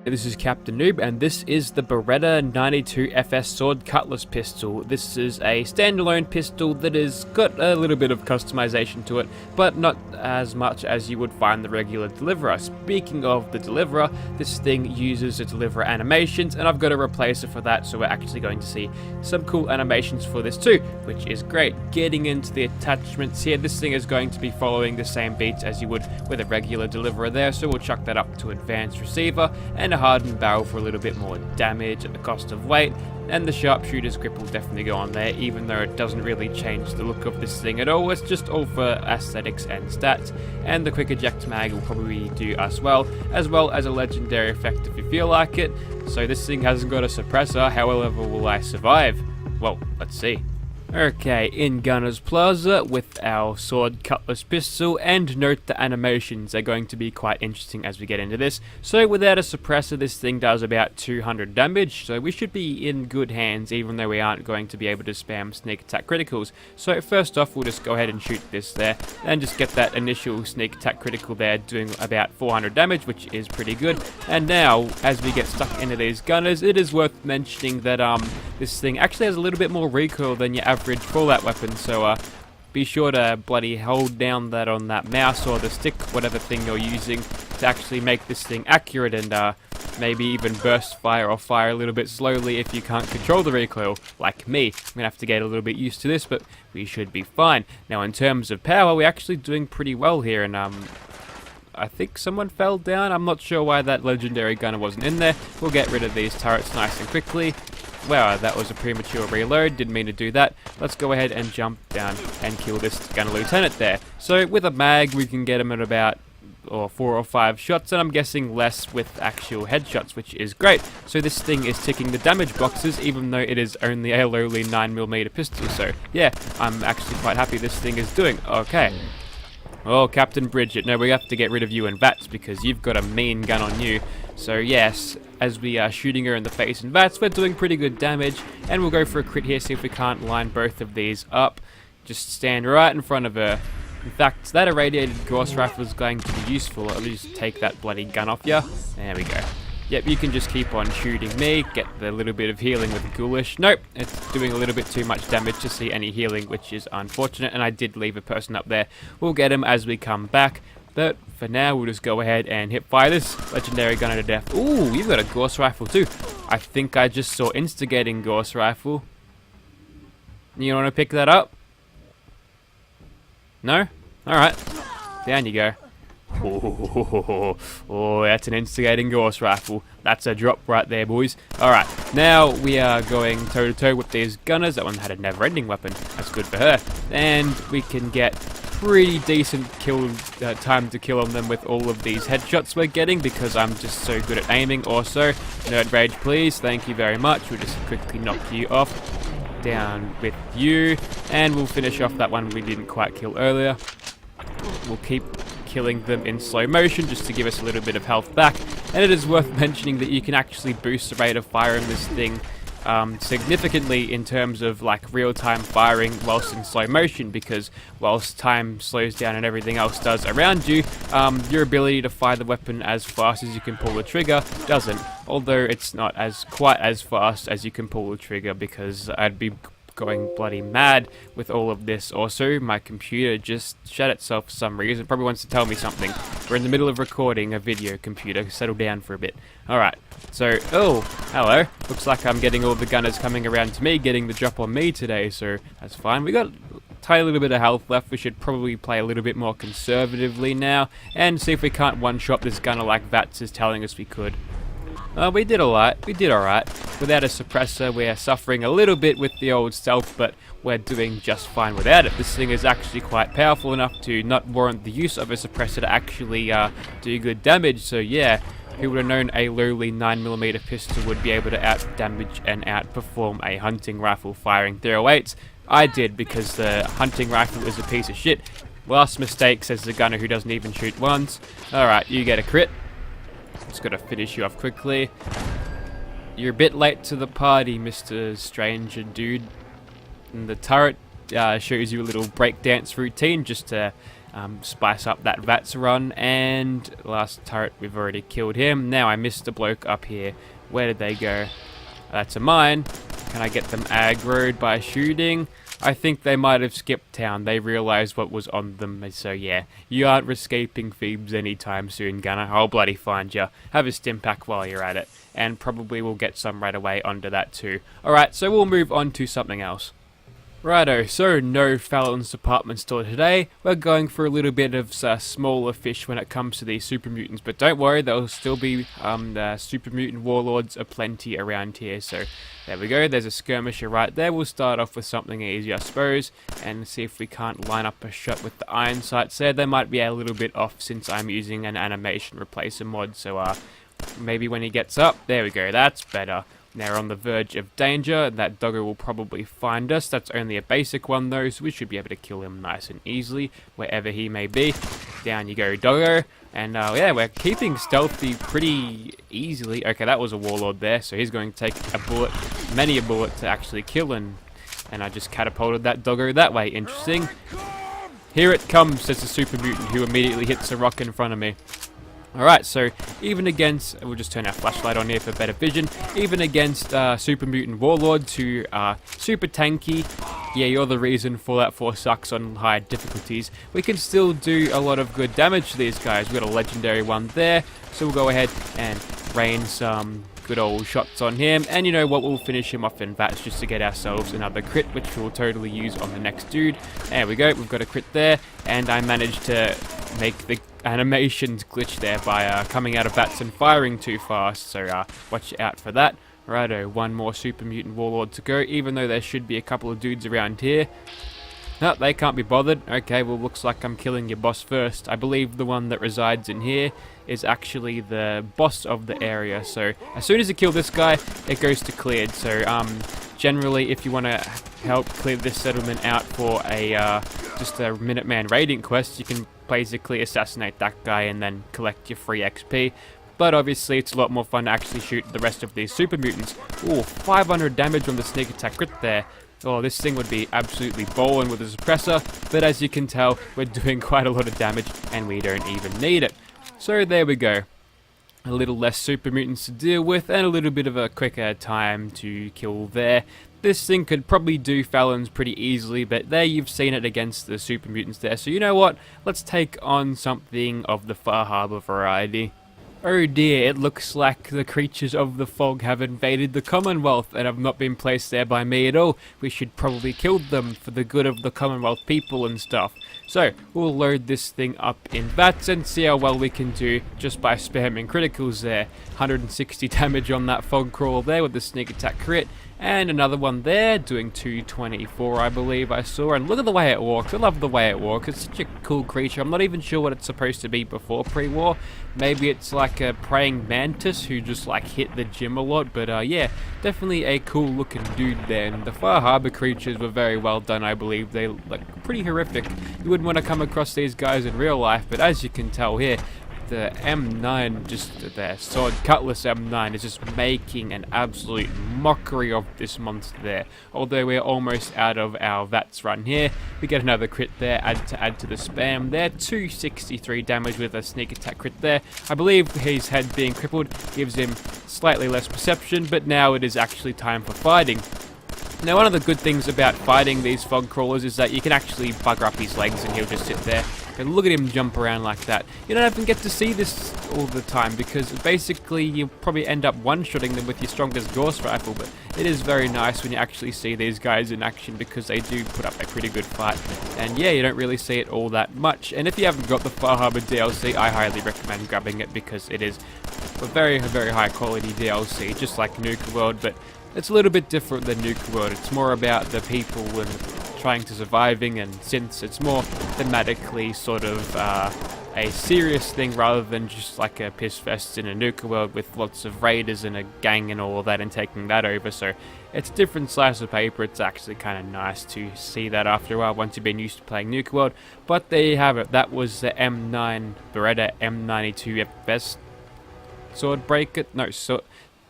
This is Captain Noob, and this is the Beretta 92 FS Sword Cutlass pistol. This is a standalone pistol that has got a little bit of customization to it, but not as much as you would find the regular Deliverer. Speaking of the Deliverer, this thing uses a Deliverer animations, and I've got a replacer for that, so we're actually going to see some cool animations for this too, which is great. Getting into the attachments here, this thing is going to be following the same beats as you would with a regular Deliverer there, so we'll chuck that up to Advanced Receiver, and a hardened barrel for a little bit more damage at the cost of weight, and the sharpshooter's grip will definitely go on there, even though it doesn't really change the look of this thing at all. It's just all for aesthetics and stats, and the quick eject mag will probably do as well as a legendary effect if you feel like it. So this thing hasn't got a suppressor, however will I survive? Well, let's see. Okay, in Gunner's Plaza with our Sword Cutlass pistol, and note the animations are going to be quite interesting as we get into this. So without a suppressor, this thing does about 200 damage, so we should be in good hands even though we aren't going to be able to spam sneak attack criticals. So first off, we'll just go ahead and shoot this there, and just get that initial sneak attack critical there doing about 400 damage, which is pretty good. And now, as we get stuck into these gunners, it is worth mentioning that this thing actually has a little bit more recoil than your average fallout weapon, so be sure to bloody hold down that on that mouse or the stick, whatever thing you're using, to actually make this thing accurate, and maybe even burst fire or fire a little bit slowly if you can't control the recoil, like me. I'm gonna have to get a little bit used to this, but we should be fine. Now in terms of power, we're actually doing pretty well here, and I think someone fell down. I'm not sure why that legendary gunner wasn't in there. We'll get rid of these turrets nice and quickly. Wow, that was a premature reload, didn't mean to do that. Let's go ahead and jump down and kill this gunner lieutenant there. So with a mag, we can get him at about 4 or 5 shots, and I'm guessing less with actual headshots, which is great. So this thing is ticking the damage boxes, even though it is only a lowly 9mm pistol. So yeah, I'm actually quite happy this thing is doing okay. Oh, Captain Bridget, no, we have to get rid of you and VATS because you've got a mean gun on you. So yes, as we are shooting her in the face and VATS, we're doing pretty good damage, and we'll go for a crit here, see if we can't line both of these up. Just stand right in front of her. In fact, that irradiated Gauss rifle is going to be useful. At least take that bloody gun off ya. There we go. Yep, you can just keep on shooting me, get the little bit of healing with Ghoulish. Nope, it's doing a little bit too much damage to see any healing, which is unfortunate, and I did leave a person up there. We'll get him as we come back, but for now, we'll just go ahead and hip fire this legendary gunner to death. Ooh, you've got a Gauss rifle too. I think I just saw instigating Gauss rifle. You want to pick that up? No? Alright, down you go. Oh, that's an instigating Gauss rifle. That's a drop right there, boys. Alright, now we are going toe-to-toe with these gunners. That one had a never-ending weapon. That's good for her. And we can get pretty decent time to kill on them with all of these headshots we're getting, because I'm just so good at aiming. Also, nerd rage, please. Thank you very much. We'll just quickly knock you off. Down with you. And we'll finish off that one we didn't quite kill earlier. We'll keep killing them in slow motion just to give us a little bit of health back, and it is worth mentioning that you can actually boost the rate of fire in this thing significantly in terms of like real-time firing whilst in slow motion, because whilst time slows down and everything else does around you, your ability to fire the weapon as fast as you can pull the trigger doesn't, although it's not quite as fast as you can pull the trigger, because I'd be going bloody mad with all of this. Also, my computer just shut itself for some reason. Probably wants to tell me something. We're in the middle of recording a video, computer. Settle down for a bit. Alright, so, oh, hello. Looks like I'm getting all the gunners coming around to me, getting the drop on me today, so that's fine. We got a tiny little bit of health left. We should probably play a little bit more conservatively now, and see if we can't one-shot this gunner like VATS is telling us we could. We did alright. Without a suppressor, we're suffering a little bit with the old stealth, but we're doing just fine without it. This thing is actually quite powerful enough to not warrant the use of a suppressor to actually do good damage. So yeah, who would have known a lowly 9mm pistol would be able to out-damage and outperform a hunting rifle firing 308s? I did, because the hunting rifle is a piece of shit. Last mistake, says the gunner who doesn't even shoot once. Alright, you get a crit. Just gotta finish you off quickly. You're a bit late to the party, Mr. Stranger Dude. And the turret shows you a little breakdance routine just to spice up that VATS run. And last turret, we've already killed him. Now I missed the bloke up here. Where did they go? That's a mine. Can I get them aggroed by shooting? I think they might have skipped town. They realised what was on them. So yeah, you aren't escaping Phoebes anytime soon, Gunner. I'll bloody find you. Have a stim pack while you're at it. And probably we'll get some right away onto that too. Alright, so we'll move on to something else. Righto, so no Fallon's department store today. We're going for a little bit of smaller fish when it comes to these super mutants, but don't worry, there'll still be the super mutant warlords aplenty around here. So there we go, there's a skirmisher right there. We'll start off with something easy, I suppose, and see if we can't line up a shot with the iron sights there. They might be a little bit off since I'm using an animation replacer mod, so maybe when he gets up, there we go, that's better. Now we're on the verge of danger. That doggo will probably find us. That's only a basic one though, so we should be able to kill him nice and easily, wherever he may be. Down you go, doggo. And yeah, we're keeping stealthy pretty easily. Okay, that was a warlord there, so he's going to take a bullet, many a bullet to actually kill, and I just catapulted that doggo that way. Interesting. Here it comes, says the super mutant, who immediately hits a rock in front of me. Alright, so even against, we'll just turn our flashlight on here for better vision, even against super mutant warlords who are super tanky, yeah, you're the reason for that 4 sucks on higher difficulties, we can still do a lot of good damage to these guys. We've got a legendary one there, so we'll go ahead and rain some good old shots on him, and you know what, we'll finish him off in VATS just to get ourselves another crit, which we'll totally use on the next dude. There we go, we've got a crit there, and I managed to make the animations glitch there by coming out of VATS and firing too fast, so watch out for that. Righto, one more super mutant warlord to go, even though there should be a couple of dudes around here. No, they can't be bothered. Okay, well, looks like I'm killing your boss first. I believe the one that resides in here is actually the boss of the area, so as soon as you kill this guy, it goes to cleared. So generally, if you want to help clear this settlement out for a just a Minuteman raiding quest, you can basically assassinate that guy and then collect your free XP. But obviously it's a lot more fun to actually shoot the rest of these super mutants. Ooh, 500 damage on the sneak attack crit there. Oh, this thing would be absolutely bowling with a suppressor, but as you can tell, we're doing quite a lot of damage and we don't even need it. So there we go. A little less super mutants to deal with and a little bit of a quicker time to kill there. This thing could probably do Fallon's pretty easily, but there you've seen it against the super mutants there. So you know what? Let's take on something of the Far Harbor variety. Oh dear, it looks like the creatures of the fog have invaded the Commonwealth and have not been placed there by me at all. We should probably kill them for the good of the Commonwealth people and stuff. So, we'll load this thing up in VATS and see how well we can do just by spamming criticals there. 160 damage on that fog crawl there with the sneak attack crit. And another one there, doing 224 I believe I saw. And look at the way it walks. I love the way it walks. It's such a cool creature. I'm not even sure what it's supposed to be before pre-war. Maybe it's like a praying mantis who just like hit the gym a lot. But yeah, definitely a cool looking dude there. And the Far Harbor creatures were very well done, I believe. They look pretty horrific. You wouldn't want to come across these guys in real life. But as you can tell here, the M9, just their sword Cutlass M9 is just making an absolute mockery of this monster there. Although we're almost out of our VATS run here, we get another crit there, add to the spam there. 263 damage with a sneak attack crit there. I believe his head being crippled gives him slightly less perception, but now it is actually time for fighting. Now, one of the good things about fighting these fog crawlers is that you can actually bugger up his legs and he'll just sit there. And look at him jump around like that. You don't even get to see this all the time because basically you probably end up one-shotting them with your strongest Gauss rifle, but it is very nice when you actually see these guys in action because they do put up a pretty good fight. And yeah, you don't really see it all that much. And if you haven't got the Far Harbor DLC, I highly recommend grabbing it because it is a very, very high quality DLC, just like Nuka World, but it's a little bit different than Nuka World. It's more about the people and trying to surviving, and since it's more thematically sort of a serious thing rather than just like a piss fest in a Nuka World with lots of raiders and a gang and all of that and taking that over. So it's a different slice of paper. It's actually kind of nice to see that after a while once you've been used to playing Nuka World. But there you have it. That was the M9 Beretta M92 FS sword breaker. No, so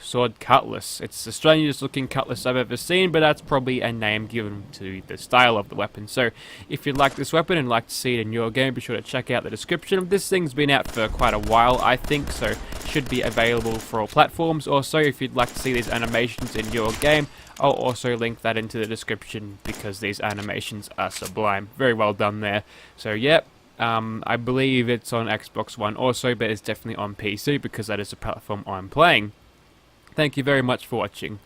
sword Cutlass. It's the strangest looking Cutlass I've ever seen, but that's probably a name given to the style of the weapon. So if you'd like this weapon and like to see it in your game, be sure to check out the description. This thing's been out for quite a while, I think, so should be available for all platforms. Also, if you'd like to see these animations in your game, I'll also link that into the description because these animations are sublime. Very well done there. So yeah, I believe it's on Xbox One also, but it's definitely on PC because that is the platform I'm playing. Thank you very much for watching.